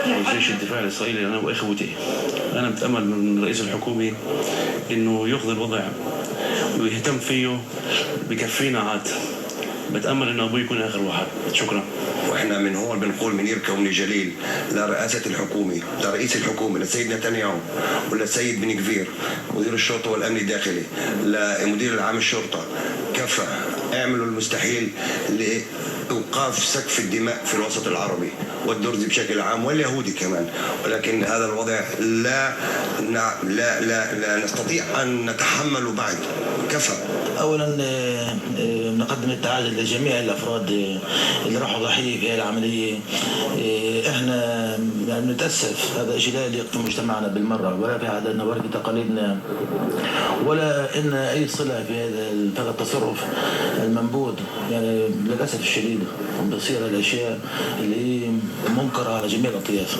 وجيش الدفاع الإسرائيلي أنا وإخوتي. أنا بتأمل من الرئيس الحكومي إنه يأخذ الوضع ويهتم فيه، بكفينا عاد. بتأمل إنه أبوي يكون آخر واحد. شكرا. واحنا من هون بنقول منير كوني جليل لرئاسة الحكومة، لرئيس الحكومة، للسيد نتنياهو وللسيد بن كفير مدير الشرطة والأمن الداخلي، لمدير العام الشرطة، كفى اعملوا المستحيل لإيقاف سكب الدماء في الوسط العربي والدرز بشكل عام واليهودي كمان. ولكن هذا الوضع لا نستطيع أن نتحمله بعد. كفى. اولا نقدم التعازي لجميع الافراد اللي راحوا ضحيه في هذه العمليه. احنا يعني نتاسف، هذا شيء لا يليق في مجتمعنا بالمره، ولا في عاداتنا ولا في تقاليدنا، ولا ان اي صله في هذا التصرف المنبوذ. يعني للاسف الشديد بتصير الاشياء اللي منكره على جميع الاطياف.